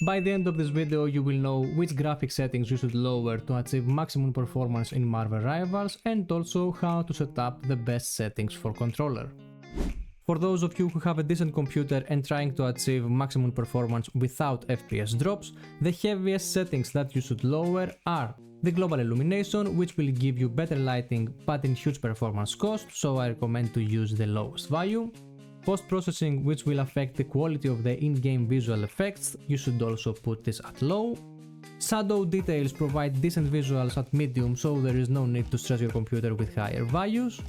By the end of this video you will know which graphic settings you should lower to achieve maximum performance in Marvel Rivals and also how to set up the best settings for controller. For those of you who have a decent computer and trying to achieve maximum performance without FPS drops, the heaviest settings that you should lower are the global illumination, which will give you better lighting but in huge performance cost, so I recommend to use the lowest value. Post-processing, which will affect the quality of the in-game visual effects, you should also put this at low. Shadow details provide decent visuals at medium, so there is no need to stress your computer with higher values.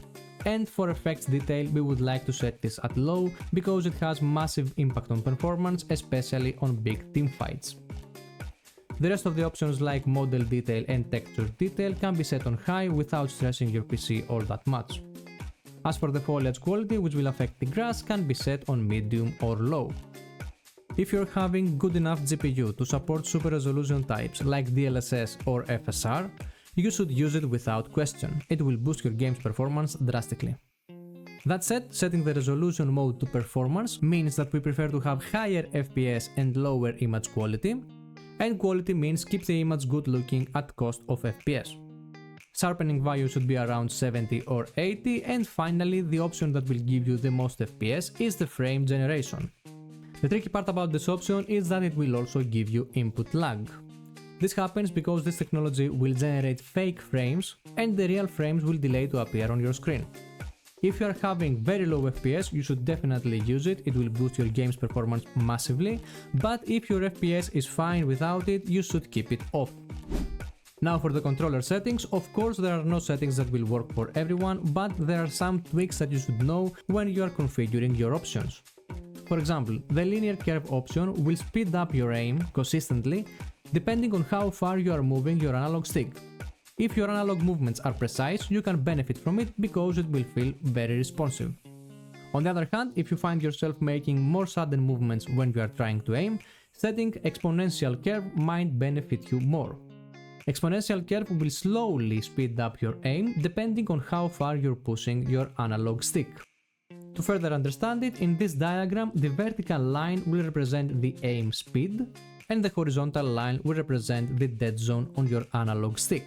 And for effects detail, we would like to set this at low because it has massive impact on performance, especially on big team fights. The rest of the options like model detail and texture detail can be set on high without stressing your PC all that much. As for the foliage quality, which will affect the grass, can be set on medium or low. If you're having good enough GPU to support super resolution types like DLSS or FSR, you should use it without question. It will boost your game's performance drastically. That said, setting the resolution mode to performance means that we prefer to have higher FPS and lower image quality, and quality means keep the image good looking at cost of FPS. Sharpening value should be around 70 or 80, and finally the option that will give you the most FPS is the frame generation. The tricky part about this option is that it will also give you input lag. This happens because this technology will generate fake frames and the real frames will delay to appear on your screen. If you are having very low FPS, you should definitely use it, it will boost your game's performance massively, but if your FPS is fine without it, you should keep it off. Now for the controller settings, of course there are no settings that will work for everyone, but there are some tweaks that you should know when you are configuring your options. For example, the linear curve option will speed up your aim consistently depending on how far you are moving your analog stick. If your analog movements are precise, you can benefit from it because it will feel very responsive. On the other hand, if you find yourself making more sudden movements when you are trying to aim, setting exponential curve might benefit you more. Exponential curve will slowly speed up your aim depending on how far you're pushing your analog stick. To further understand it, in this diagram, the vertical line will represent the aim speed, and the horizontal line will represent the dead zone on your analog stick.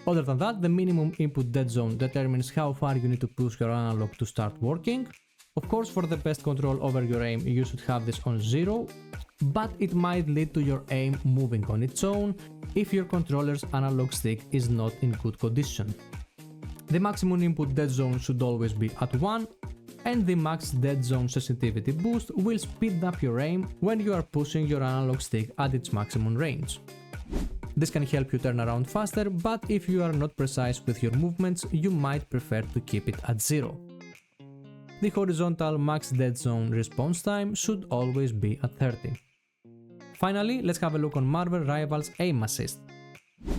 Other than that, the minimum input dead zone determines how far you need to push your analog to start working. Of course, for the best control over your aim, you should have this on 0, but it might lead to your aim moving on its own if your controller's analog stick is not in good condition. The maximum input dead zone should always be at 1, and the max dead zone sensitivity boost will speed up your aim when you are pushing your analog stick at its maximum range. This can help you turn around faster, but if you are not precise with your movements, you might prefer to keep it at 0. The horizontal max dead zone response time should always be at 30. Finally, let's have a look on Marvel Rivals Aim Assist.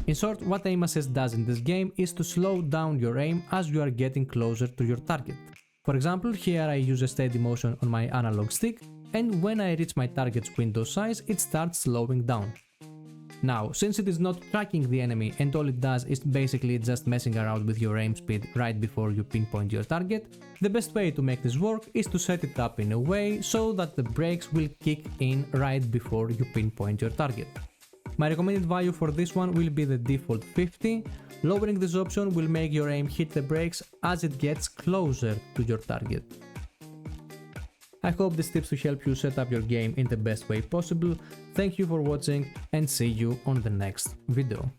In short, what Aim Assist does in this game is to slow down your aim as you are getting closer to your target. For example, here I use a steady motion on my analog stick, and when I reach my target's window size, it starts slowing down. Now, since it is not tracking the enemy and all it does is basically just messing around with your aim speed right before you pinpoint your target, the best way to make this work is to set it up in a way so that the brakes will kick in right before you pinpoint your target. My recommended value for this one will be the default 50. Lowering this option will make your aim hit the brakes as it gets closer to your target. I hope these tips will help you set up your game in the best way possible. Thank you for watching and see you on the next video.